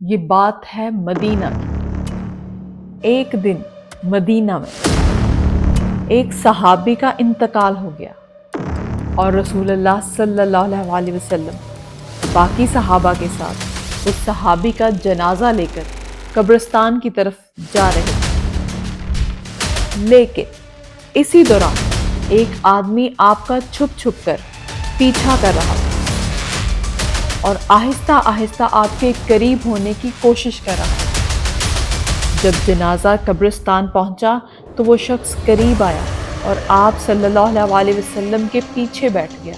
یہ بات ہے مدینہ کی۔ ایک دن مدینہ میں ایک صحابی کا انتقال ہو گیا اور رسول اللہ صلی اللہ علیہ وسلم باقی صحابہ کے ساتھ اس صحابی کا جنازہ لے کر قبرستان کی طرف جا رہے تھے، لیکن اسی دوران ایک آدمی آپ کا چھپ چھپ کر پیچھا کر رہا تھا اور آہستہ آہستہ آپ کے قریب ہونے کی کوشش کر رہا تھا۔ جب جنازہ قبرستان پہنچا تو وہ شخص قریب آیا اور آپ صلی اللہ علیہ وسلم کے پیچھے بیٹھ گیا۔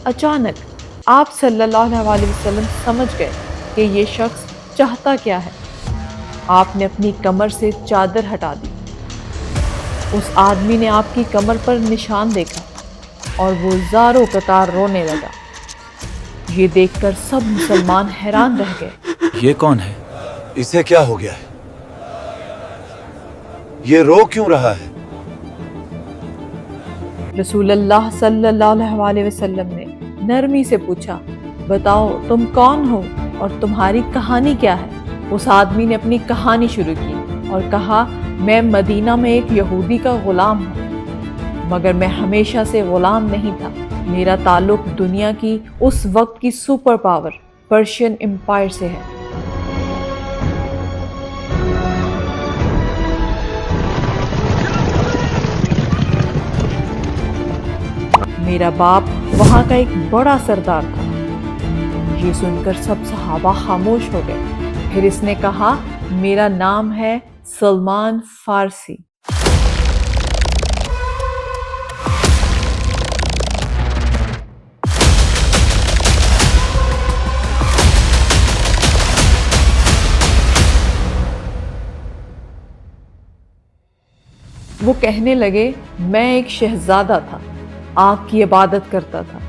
اچانک آپ صلی اللہ علیہ وسلم سمجھ گئے کہ یہ شخص چاہتا کیا ہے۔ آپ نے اپنی کمر سے چادر ہٹا دی۔ اس آدمی نے آپ کی کمر پر نشان دیکھا اور وہ زاروں قطار رونے لگا۔ یہ دیکھ کر سب مسلمان حیران رہ گئے۔ یہ کون ہے؟ اسے کیا ہو گیا ہے؟ یہ رو کیوں رہا ہے؟ رسول اللہ صلی اللہ علیہ وسلم نے نرمی سے پوچھا، بتاؤ تم کون ہو اور تمہاری کہانی کیا ہے؟ اس آدمی نے اپنی کہانی شروع کی اور کہا، میں مدینہ میں ایک یہودی کا غلام ہوں، مگر میں ہمیشہ سے غلام نہیں تھا۔ میرا تعلق دنیا کی اس وقت کی سپر پاور پرشین امپائر سے ہے۔ میرا باپ وہاں کا ایک بڑا سردار تھا۔ یہ سن کر سب صحابہ خاموش ہو گئے۔ پھر اس نے کہا، میرا نام ہے سلمان فارسی۔ وہ کہنے لگے، میں ایک شہزادہ تھا، آگ کی عبادت کرتا تھا،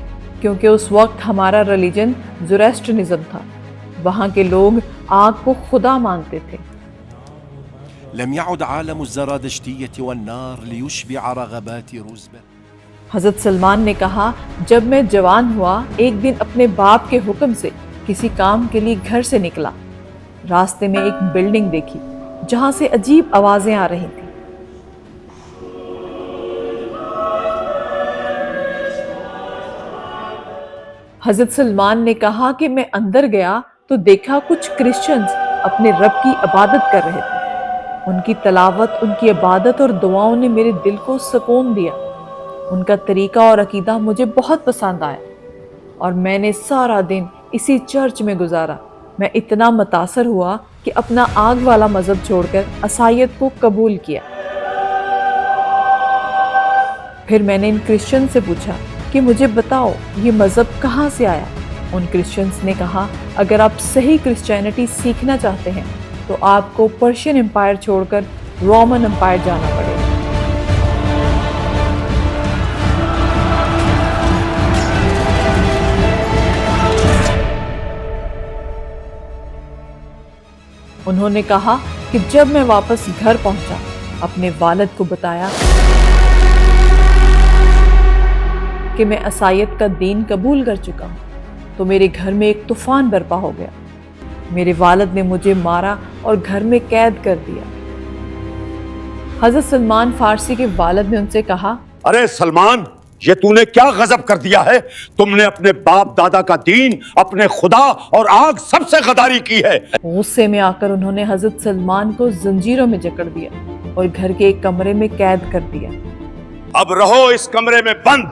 کیونکہ اس وقت ہمارا ریلیجن زوریسٹرنزم تھا۔ وہاں کے لوگ آگ کو خدا مانتے تھے۔ لم يعد عالم الزرادشتية والنار ليشبع رغبات رزبة۔ حضرت سلمان نے کہا، جب میں جوان ہوا ایک دن اپنے باپ کے حکم سے کسی کام کے لیے گھر سے نکلا۔ راستے میں ایک بلڈنگ دیکھی جہاں سے عجیب آوازیں آ رہی تھیں۔ حضرت سلمان نے کہا کہ میں اندر گیا تو دیکھا کچھ کرسچنز اپنے رب کی عبادت کر رہے تھے۔ ان کی تلاوت، ان کی عبادت اور دعاؤں نے میرے دل کو سکون دیا۔ ان کا طریقہ اور عقیدہ مجھے بہت پسند آیا اور میں نے سارا دن اسی چرچ میں گزارا۔ میں اتنا متاثر ہوا کہ اپنا آگ والا مذہب چھوڑ کر عیسائیت کو قبول کیا۔ پھر میں نے ان کرسچن سے پوچھا کہ مجھے بتاؤ یہ مذہب کہاں سے آیا؟ ان کرسچنز نے کہا، اگر آپ صحیح کرسچینٹی سیکھنا چاہتے ہیں تو آپ کو پرشین امپائر چھوڑ کر رومن امپائر جانا پڑے گا۔ انہوں نے کہا کہ جب میں واپس گھر پہنچا، اپنے والد کو بتایا کہ میں عیسائیت کا دین قبول کر چکا ہوں، تو میرے گھر میں ایک طوفان برپا ہو گیا۔ میرے والد نے مجھے مارا اور گھر میں قید کر دیا۔ حضرت سلمان فارسی کے والد نے ان سے کہا، ارے سلمان، یہ تو نے کیا غضب کر دیا ہے؟ تم نے اپنے باپ دادا کا دین، اپنے خدا اور آگ سب سے غداری کی ہے۔ غصے میں آ کر انہوں نے حضرت سلمان کو زنجیروں میں جکڑ دیا اور گھر کے ایک کمرے میں قید کر دیا۔ اب رہو اس کمرے میں بند،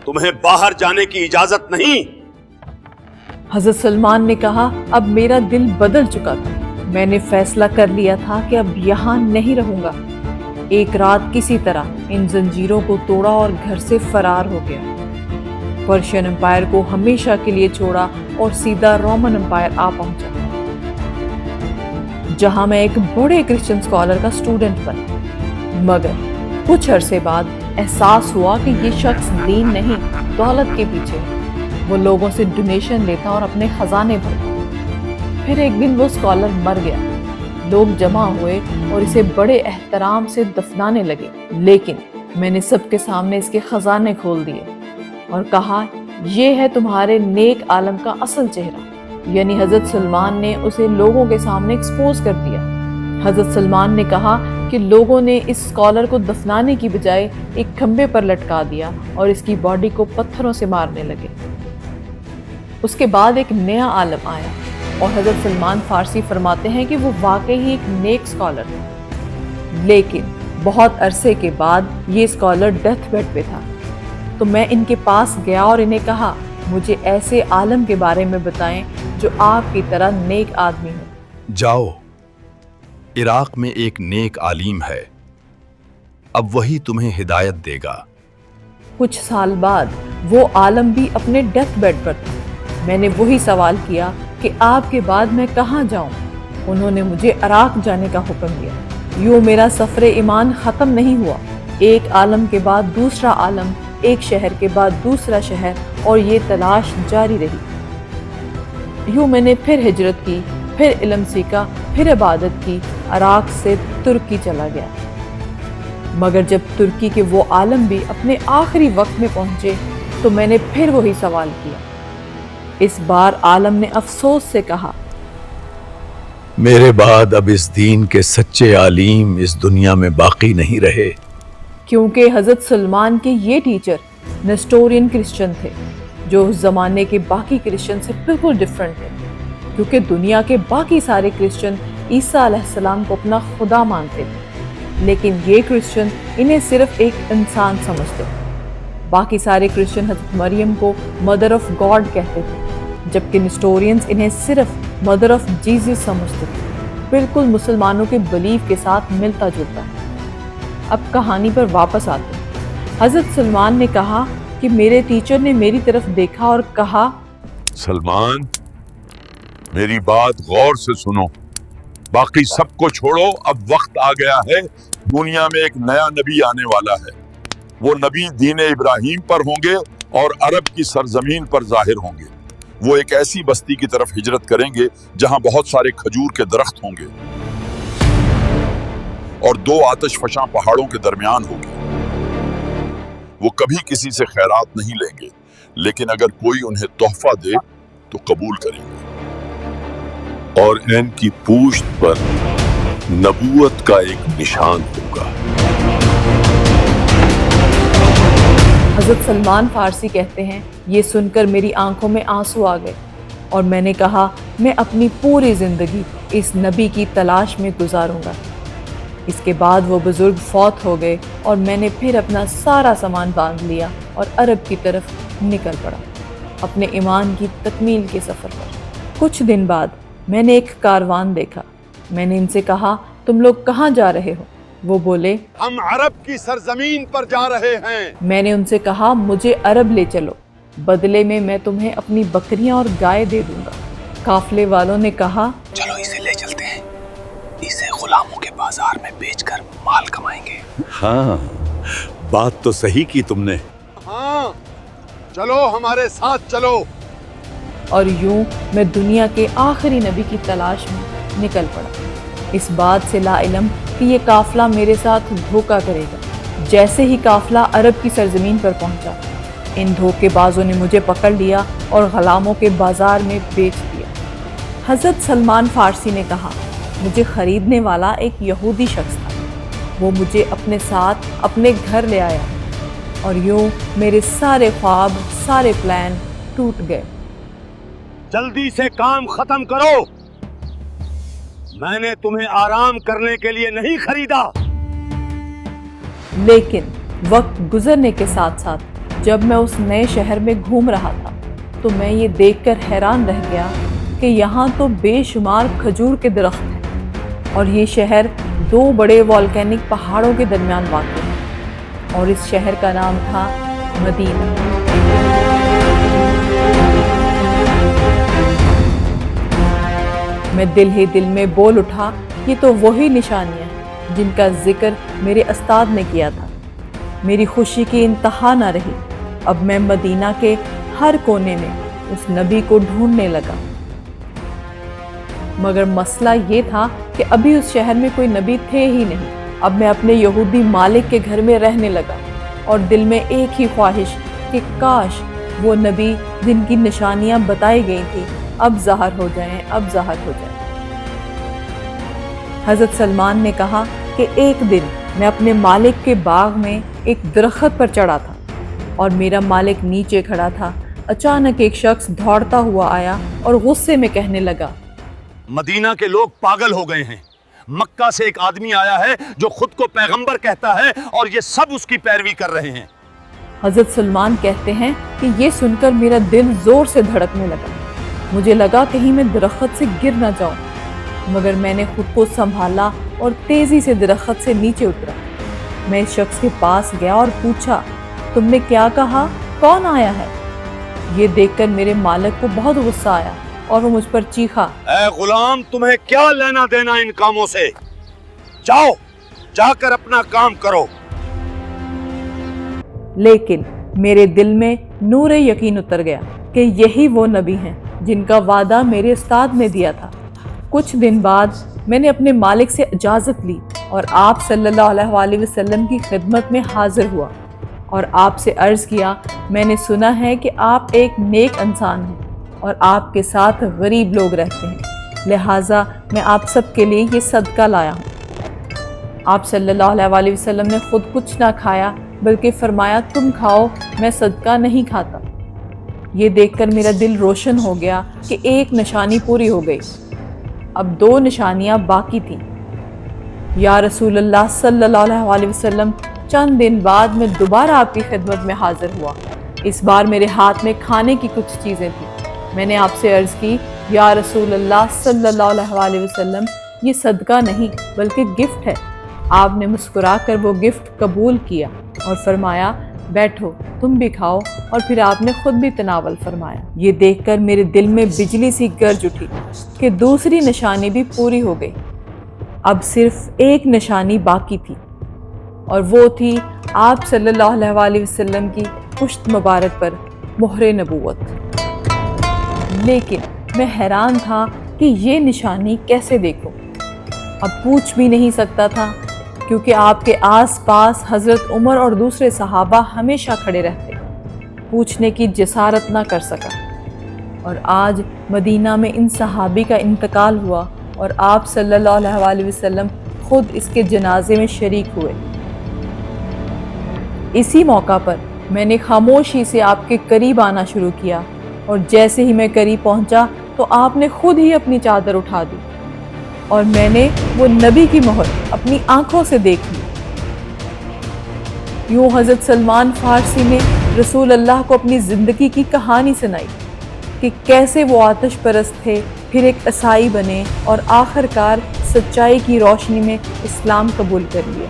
تمہیں باہر جانے کی اجازت نہیں۔ حضرت سلمان نے کہا، اب میرا دل بدل چکا تھا۔ میں نے فیصلہ کر لیا تھا کہ اب یہاں نہیں رہوں گا۔ ایک رات کسی طرح ان زنجیروں کو توڑا اور گھر سے فرار ہو گیا۔ پرشین امپائر کو ہمیشہ کے لیے چھوڑا اور سیدھا رومن امپائر آ پہنچا، جہاں میں ایک بڑے کرسچن اسکالر کا اسٹوڈنٹ بنا۔ مگر کچھ عرصے بعد احساس ہوا کہ یہ شخص دین نہیں، دولت کے پیچھے ہے۔ وہ لوگوں سے ڈونیشن لیتا اور اپنے خزانے بھرتا۔ پھر ایک دن وہ اسکالر مر گیا۔ لوگ جمع ہوئے اور اسے بڑے احترام سے دفنانے لگے، لیکن میں نے سب کے سامنے اس کے خزانے کھول دیے اور کہا، یہ ہے تمہارے نیک عالم کا اصل چہرہ۔ یعنی حضرت سلمان نے اسے لوگوں کے سامنے ایکسپوز کر دیا۔ حضرت سلمان نے کہا کہ لوگوں نے اس اسکالر کو دفنانے کی بجائے ایک کھمبے پر لٹکا دیا اور اس کی باڈی کو پتھروں سے مارنے لگے۔ اس کے بعد ایک نیا عالم آیا اور حضرت سلمان فارسی فرماتے ہیں کہ وہ واقعی ہی ایک نیک اسکالر تھا، لیکن بہت عرصے کے بعد یہ اسکالر ڈیتھ بیڈ پہ تھا۔ تو میں ان کے پاس گیا اور انہیں کہا مجھے ایسے عالم کے بارے میں بتائیں جو آپ کی طرح نیک آدمی ہو۔ جاؤ، عراق میں ایک نیک عالم ہے، اب وہی تمہیں ہدایت دے گا۔ کچھ سال بعد وہ عالم بھی اپنے ڈیتھ بیڈ پر تھا۔ میں نے وہی سوال کیا کہ آپ کے بعد میں کہاں جاؤں؟ انہوں نے مجھے عراق جانے کا حکم دیا۔ یوں میرا سفر ایمان ختم نہیں ہوا، ایک عالم کے بعد دوسرا عالم، ایک شہر کے بعد دوسرا شہر، اور یہ تلاش جاری رہی۔ یوں میں نے پھر ہجرت کی، پھر علم سیکھا، پھر عبادت کی، عراق سے ترکی چلا گیا۔ مگر جب ترکی کے وہ عالم بھی اپنے آخری وقت میں پہنچے تو میں نے پھر وہی سوال کیا۔ اس بار عالم نے افسوس سے کہا، میرے بعد اب اس دین کے سچے عالم اس دنیا میں باقی نہیں رہے۔ کیونکہ حضرت سلمان کے یہ ٹیچر نیسٹورین کرسچن تھے، جو اس زمانے کے باقی کرسچن سے بالکل ڈیفرنٹ تھے، کیونکہ دنیا کے باقی سارے کرسچن عیسیٰ علیہ السلام کو اپنا خدا مانتے تھے، لیکن یہ کرسچن انہیں صرف ایک انسان سمجھتے تھے۔ باقی سارے کرسچن حضرت مریم کو مدر آف گاڈ کہتے تھے، جبکہ نیسٹورینز انہیں صرف مدر آف جیزس سمجھتے تھے۔ بالکل مسلمانوں کے بلیف کے ساتھ ملتا جلتا ہے۔ اب کہانی پر واپس آتے ہیں۔ حضرت سلمان نے کہا کہ میرے ٹیچر نے میری طرف دیکھا اور کہا، سلمان، میری بات غور سے سنو، باقی سب کو چھوڑو، اب وقت آ گیا ہے، دنیا میں ایک نیا نبی آنے والا ہے۔ وہ نبی دین ابراہیم پر ہوں گے اور عرب کی سرزمین پر ظاہر ہوں گے۔ وہ ایک ایسی بستی کی طرف ہجرت کریں گے جہاں بہت سارے کھجور کے درخت ہوں گے اور 2 آتش فشاں پہاڑوں کے درمیان ہوگی۔ وہ کبھی کسی سے خیرات نہیں لیں گے، لیکن اگر کوئی انہیں تحفہ دے تو قبول کریں گے، اور ان کی پوشت پر نبوت کا ایک نشان ہوگا۔ حضرت سلمان فارسی کہتے ہیں، یہ سن کر میری آنکھوں میں آنسو آ گئے اور میں نے کہا میں اپنی پوری زندگی اس نبی کی تلاش میں گزاروں گا۔ اس کے بعد وہ بزرگ فوت ہو گئے اور میں نے پھر اپنا سارا سامان باندھ لیا اور عرب کی طرف نکل پڑا، اپنے ایمان کی تکمیل کے سفر پر۔ کچھ دن بعد میں نے ایک کاروان دیکھا۔ میں نے ان سے کہا تم لوگ کہاں جا رہے ہو؟ وہ بولے ہم عرب کی سرزمین پر جا رہے ہیں۔ میں نے ان سے کہا مجھے عرب لے چلو، بدلے میں میں تمہیں اپنی بکریاں اور گائے دے دوں گا۔ قافلے والوں نے کہا چلو اسے لے چلتے ہیں، اسے غلاموں کے بازار میں بیچ کر مال کمائیں گے۔ ہاں، بات تو صحیح کی تم نے۔ ہاں، چلو ہمارے ساتھ چلو۔ اور یوں میں دنیا کے آخری نبی کی تلاش میں نکل پڑا، اس بات سے لا علم کہ یہ قافلہ میرے ساتھ دھوکہ کرے گا۔ جیسے ہی قافلہ عرب کی سرزمین پر پہنچا، ان دھوکے بازوں نے مجھے پکڑ لیا اور غلاموں کے بازار میں بیچ دیا۔ حضرت سلمان فارسی نے کہا مجھے خریدنے والا ایک یہودی شخص تھا، وہ مجھے اپنے ساتھ اپنے گھر لے آیا اور یوں میرے سارے خواب، سارے پلان ٹوٹ گئے۔ جلدی سے کام ختم کرو، میں نے تمہیں آرام کرنے کے لیے نہیں خریدا۔ لیکن وقت گزرنے کے ساتھ ساتھ جب میں اس نئے شہر میں گھوم رہا تھا تو میں یہ دیکھ کر حیران رہ گیا کہ یہاں تو بے شمار کھجور کے درخت ہیں اور یہ شہر 2 بڑے والکینک پہاڑوں کے درمیان واقع ہے، اور اس شہر کا نام تھا مدینہ۔ میں دل ہی دل میں بول اٹھا یہ تو وہی نشانیاں ہیں جن کا ذکر میرے استاد نے کیا تھا۔ میری خوشی کی انتہا نہ رہی۔ اب میں مدینہ کے ہر کونے میں اس نبی کو ڈھونڈنے لگا، مگر مسئلہ یہ تھا کہ ابھی اس شہر میں کوئی نبی تھے ہی نہیں۔ اب میں اپنے یہودی مالک کے گھر میں رہنے لگا اور دل میں ایک ہی خواہش کہ کاش وہ نبی جن کی نشانیاں بتائی گئی تھی اب ظاہر ہو جائیں، اب ظاہر ہو جائیں۔ حضرت سلمان نے کہا کہ ایک دن میں اپنے مالک کے باغ میں ایک درخت پر چڑھا تھا اور میرا مالک نیچے کھڑا تھا۔ اچانک ایک شخص دوڑتا ہوا آیا اور غصے میں کہنے لگا، مدینہ کے لوگ پاگل ہو گئے ہیں، مکہ سے ایک آدمی آیا ہے جو خود کو پیغمبر کہتا ہے اور یہ سب اس کی پیروی کر رہے ہیں۔ حضرت سلمان کہتے ہیں کہ یہ سن کر میرا دل زور سے دھڑکنے لگا، مجھے لگا کہیں میں درخت سے گر نہ جاؤں، مگر میں نے خود کو سنبھالا اور تیزی سے درخت سے نیچے اترا۔ میں اس شخص کے پاس گیا اور پوچھا، تم نے کیا کہا؟ کون آیا ہے؟ یہ دیکھ کر میرے مالک کو بہت غصہ آیا اور وہ مجھ پر چیخا، اے غلام، تمہیں کیا لینا دینا ان کاموں سے؟ جاؤ، جا کر اپنا کام کرو۔ لیکن میرے دل میں نور یقین اتر گیا کہ یہی وہ نبی ہیں جن کا وعدہ میرے استاد نے دیا تھا۔ کچھ دن بعد میں نے اپنے مالک سے اجازت لی اور آپ صلی اللہ علیہ وآلہ وسلم کی خدمت میں حاضر ہوا اور آپ سے عرض کیا، میں نے سنا ہے کہ آپ ایک نیک انسان ہیں اور آپ کے ساتھ غریب لوگ رہتے ہیں، لہٰذا میں آپ سب کے لیے یہ صدقہ لایا ہوں۔ آپ صلی اللہ علیہ وآلہ وسلم نے خود کچھ نہ کھایا بلکہ فرمایا، تم کھاؤ، میں صدقہ نہیں کھاتا۔ یہ دیکھ کر میرا دل روشن ہو گیا کہ ایک نشانی پوری ہو گئی، اب 2 نشانیاں باقی تھیں۔ یا رسول اللہ صلی اللہ علیہ وآلہ وسلم، چند دن بعد میں دوبارہ آپ کی خدمت میں حاضر ہوا۔ اس بار میرے ہاتھ میں کھانے کی کچھ چیزیں تھیں۔ میں نے آپ سے عرض کی، یا رسول اللہ صلی اللہ علیہ وآلہ وسلم، یہ صدقہ نہیں بلکہ گفٹ ہے۔ آپ نے مسکرا کر وہ گفٹ قبول کیا اور فرمایا، بیٹھو، تم بھی کھاؤ، اور پھر آپ نے خود بھی تناول فرمایا۔ یہ دیکھ کر میرے دل میں بجلی سی گرج اٹھی کہ دوسری نشانی بھی پوری ہو گئی۔ اب صرف ایک نشانی باقی تھی اور وہ تھی آپ صلی اللہ علیہ وآلہ وسلم کی پشت مبارک پر مہر نبوت۔ لیکن میں حیران تھا کہ یہ نشانی کیسے دیکھوں۔ اب پوچھ بھی نہیں سکتا تھا کیونکہ آپ کے آس پاس حضرت عمر اور دوسرے صحابہ ہمیشہ کھڑے رہتے، پوچھنے کی جسارت نہ کر سکا۔ اور آج مدینہ میں ان صحابی کا انتقال ہوا اور آپ صلی اللہ علیہ وآلہ وسلم خود اس کے جنازے میں شریک ہوئے۔ اسی موقع پر میں نے خاموشی سے آپ کے قریب آنا شروع کیا، اور جیسے ہی میں قریب پہنچا تو آپ نے خود ہی اپنی چادر اٹھا دی اور میں نے وہ نبی کی مہر اپنی آنکھوں سے دیکھ لی۔ یوں حضرت سلمان فارسی نے رسول اللہ کو اپنی زندگی کی کہانی سنائی کہ کیسے وہ آتش پرست تھے، پھر ایک عیسائی بنے اور آخر کار سچائی کی روشنی میں اسلام قبول کر لیا۔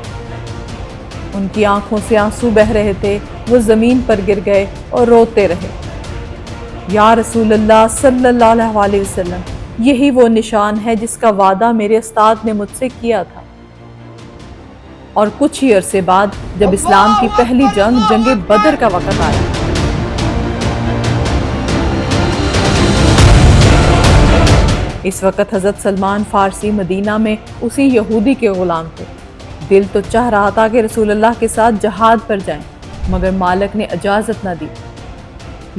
ان کی آنکھوں سے آنسو بہہ رہے تھے، وہ زمین پر گر گئے اور روتے رہے۔ یا رسول اللہ صلی اللہ علیہ وآلہ وسلم، یہی وہ نشان ہے جس کا وعدہ میرے استاد نے مجھ سے کیا تھا۔ اور کچھ ہی عرصے بعد جب اسلام کی پہلی جنگ بدر کا وقت آیا، اس وقت حضرت سلمان فارسی مدینہ میں اسی یہودی کے غلام تھے۔ دل تو چاہ رہا تھا کہ رسول اللہ کے ساتھ جہاد پر جائیں، مگر مالک نے اجازت نہ دی۔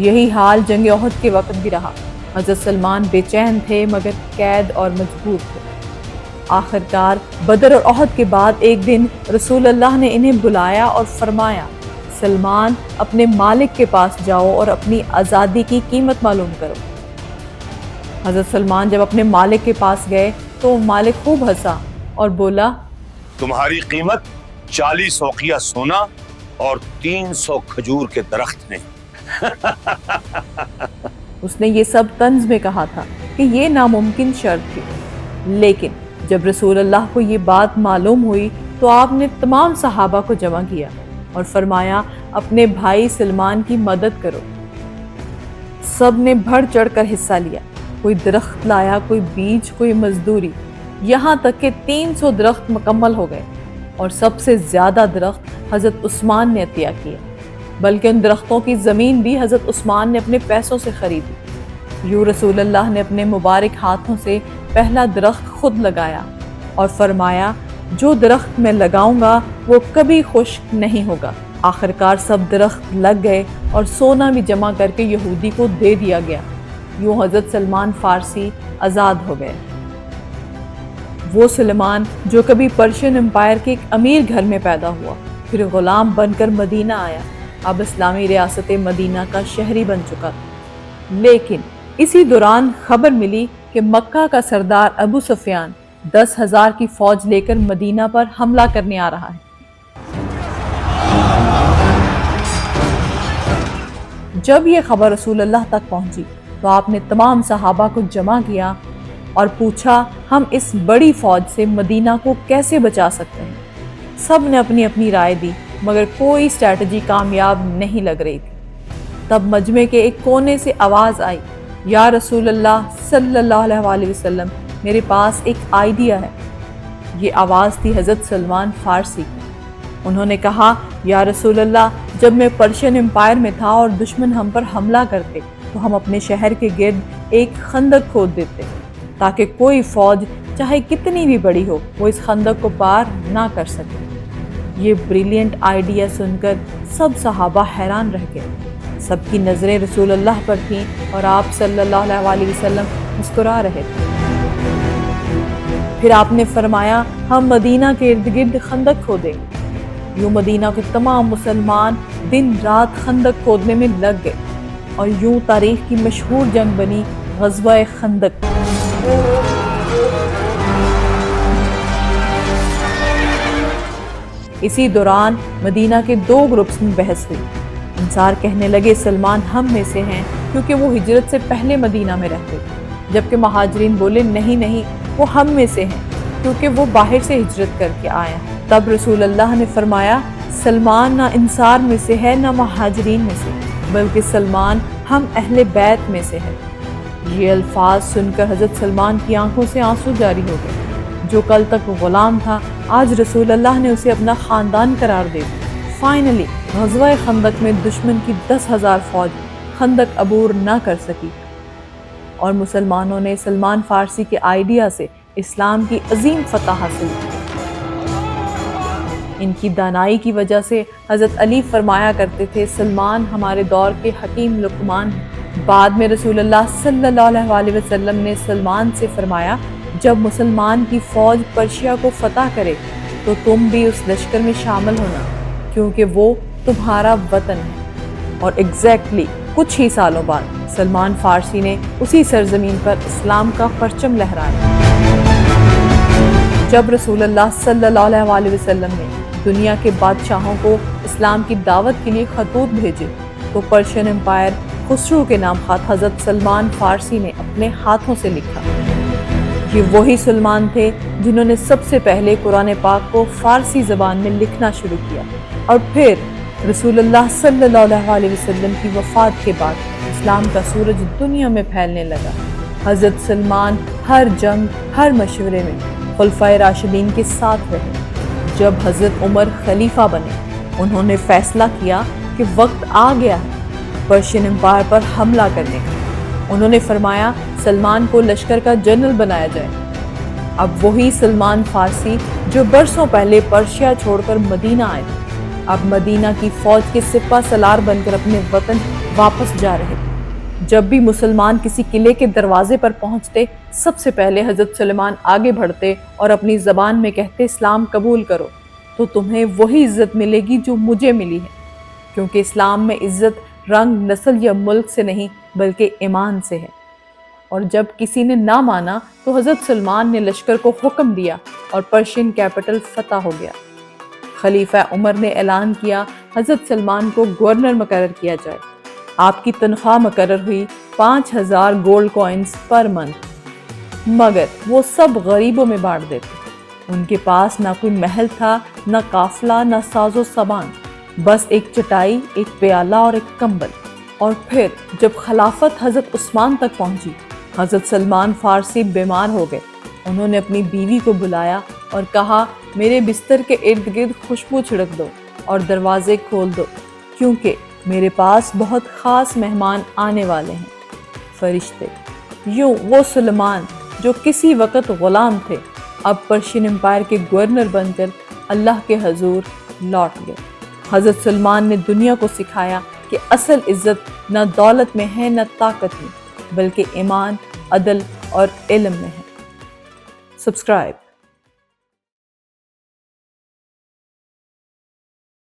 یہی حال جنگ احد کے وقت بھی رہا۔ حضرت سلمان بے چین تھے مگر قید اور مجبور تھے۔ آخر کار بدر اور احد کے بعد ایک دن رسول اللہ نے انہیں بلایا اور فرمایا، سلمان، اپنے مالک کے پاس جاؤ اور اپنی آزادی کی قیمت معلوم کرو۔ حضرت سلمان جب اپنے مالک کے پاس گئے تو مالک خوب ہنسا اور بولا، تمہاری قیمت 40 اوقیہ سونا اور 300 کھجور کے درخت ہیں۔ اس نے یہ سب طنز میں کہا تھا کہ یہ ناممکن شرط تھی، لیکن جب رسول اللہ کو یہ بات معلوم ہوئی تو آپ نے تمام صحابہ کو جمع کیا اور فرمایا، اپنے بھائی سلمان کی مدد کرو۔ سب نے بڑھ چڑھ کر حصہ لیا، کوئی درخت لایا، کوئی بیج، کوئی مزدوری، یہاں تک کہ 300 درخت مکمل ہو گئے، اور سب سے زیادہ درخت حضرت عثمان نے عطیہ کیے، بلکہ ان درختوں کی زمین بھی حضرت عثمان نے اپنے پیسوں سے خریدی۔ یوں رسول اللہ نے اپنے مبارک ہاتھوں سے پہلا درخت خود لگایا اور فرمایا، جو درخت میں لگاؤں گا وہ کبھی خشک نہیں ہوگا۔ آخر کار سب درخت لگ گئے اور سونا بھی جمع کر کے یہودی کو دے دیا گیا۔ یوں حضرت سلمان فارسی آزاد ہو گئے۔ وہ سلمان جو کبھی پرشین امپائر کے ایک امیر گھر میں پیدا ہوا، پھر غلام بن کر مدینہ آیا، اب اسلامی ریاست مدینہ کا شہری بن چکا تھا۔ لیکن اسی دوران خبر ملی کہ مکہ کا سردار ابو سفیان 10,000 کی فوج لے کر مدینہ پر حملہ کرنے آ رہا ہے۔ جب یہ خبر رسول اللہ تک پہنچی تو آپ نے تمام صحابہ کو جمع کیا اور پوچھا ہم اس بڑی فوج سے مدینہ کو کیسے بچا سکتے ہیں۔ سب نے اپنی اپنی رائے دی مگر کوئی اسٹریٹجی کامیاب نہیں لگ رہی تھی۔ تب مجمع کے ایک کونے سے آواز آئی، یا رسول اللہ صلی اللہ علیہ وسلم، میرے پاس ایک آئیڈیا ہے۔ یہ آواز تھی حضرت سلمان فارسی کی۔ انہوں نے کہا، یا رسول اللہ، جب میں پرشین امپائر میں تھا اور دشمن ہم پر حملہ کرتے تو ہم اپنے شہر کے گرد ایک خندق کھود دیتے تاکہ کوئی فوج چاہے کتنی بھی بڑی ہو وہ اس خندق کو پار نہ کر سکے۔ یہ بریلینٹ آئیڈیا سن کر سب صحابہ حیران رہ گئے۔ سب کی نظریں رسول اللہ پر تھیں اور آپ صلی اللہ علیہ وسلم مسکرا رہے تھے۔ پھر آپ نے فرمایا، ہم مدینہ کے ارد گرد خندق کھودیں۔ یوں مدینہ کے تمام مسلمان دن رات خندق کھودنے میں لگ گئے اور یوں تاریخ کی مشہور جنگ بنی غزوہ خندق۔ اسی دوران مدینہ کے 2 گروپس میں بحث ہوئی۔ انصار کہنے لگے سلمان ہم میں سے ہیں کیونکہ وہ ہجرت سے پہلے مدینہ میں رہتے، جبکہ مہاجرین بولے نہیں وہ ہم میں سے ہیں کیونکہ وہ باہر سے ہجرت کر کے آئے ہیں۔ تب رسول اللہ نے فرمایا، سلمان نہ انصار میں سے ہے نہ مہاجرین میں سے، بلکہ سلمان ہم اہل بیت میں سے ہے۔ یہ الفاظ سن کر حضرت سلمان کی آنکھوں سے آنسو جاری ہو گئے۔ جو کل تک غلام تھا آج رسول اللہ نے اسے اپنا خاندان قرار دے دیا۔ فائنلی غزوہ خندق میں دشمن کی 10,000 فوج خندق عبور نہ کر سکی اور مسلمانوں نے سلمان فارسی کے آئیڈیا سے اسلام کی عظیم فتح حاصل کی۔ ان کی دانائی کی وجہ سے حضرت علی فرمایا کرتے تھے، سلمان ہمارے دور کے حکیم لقمان ہیں۔ بعد میں رسول اللہ صلی اللہ علیہ وسلم نے سلمان سے فرمایا، جب مسلمان کی فوج پرشیا کو فتح کرے تو تم بھی اس لشکر میں شامل ہونا کیونکہ وہ تمہارا وطن ہے۔ اور ایگزیکٹلی کچھ ہی سالوں بعد سلمان فارسی نے اسی سرزمین پر اسلام کا پرچم لہرایا۔ جب رسول اللہ صلی اللہ علیہ وسلم نے دنیا کے بادشاہوں کو اسلام کی دعوت کے لیے خطوط بھیجے تو پرشین امپائر خسرو کے نام خط حضرت سلمان فارسی نے اپنے ہاتھوں سے لکھا۔ یہ وہی سلمان تھے جنہوں نے سب سے پہلے قرآن پاک کو فارسی زبان میں لکھنا شروع کیا، اور پھر رسول اللہ صلی اللہ علیہ وسلم کی وفات کے بعد اسلام کا سورج دنیا میں پھیلنے لگا۔ حضرت سلمان ہر جنگ، ہر مشورے میں خلفائے راشدین کے ساتھ رہے۔ جب حضرت عمر خلیفہ بنے انہوں نے فیصلہ کیا کہ وقت آ گیا ہے پرشین امپائر پر حملہ کرنے کا۔ انہوں نے فرمایا سلمان کو لشکر کا جنرل بنایا جائے۔ اب وہی سلمان فارسی جو برسوں پہلے پرشیا چھوڑ کر مدینہ آئے تھے اب مدینہ کی فوج کے سپہ سالار بن کر اپنے وطن واپس جا رہے تھے۔ جب بھی مسلمان کسی قلعے کے دروازے پر پہنچتے سب سے پہلے حضرت سلمان آگے بڑھتے اور اپنی زبان میں کہتے اسلام قبول کرو تو تمہیں وہی عزت ملے گی جو مجھے ملی ہے، کیونکہ اسلام میں عزت رنگ، نسل یا ملک سے نہیں بلکہ ایمان سے ہے۔ اور جب کسی نے نہ مانا تو حضرت سلمان نے لشکر کو حکم دیا اور پرشین کیپٹل فتح ہو گیا۔ خلیفہ عمر نے اعلان کیا حضرت سلمان کو گورنر مقرر کیا جائے۔ آپ کی تنخواہ مقرر ہوئی 5,000 گولڈ کوئنز پر منتھ، مگر وہ سب غریبوں میں بانٹ دیتے۔ ان کے پاس نہ کوئی محل تھا، نہ قافلہ، نہ ساز و سامان، بس ایک چٹائی، ایک پیالہ اور ایک کمبل۔ اور پھر جب خلافت حضرت عثمان تک پہنچی حضرت سلمان فارسی بیمار ہو گئے۔ انہوں نے اپنی بیوی کو بلایا اور کہا میرے بستر کے ارد گرد خوشبو چھڑک دو اور دروازے کھول دو کیونکہ میرے پاس بہت خاص مہمان آنے والے ہیں، فرشتے۔ یوں وہ سلمان جو کسی وقت غلام تھے اب پرشین امپائر کے گورنر بن کر اللہ کے حضور لوٹ گئے۔ حضرت سلمان نے دنیا کو سکھایا کہ اصل عزت نہ دولت میں ہے نہ طاقت میں، بلکہ ایمان، عدل اور علم میں ہے۔ سبسکرائب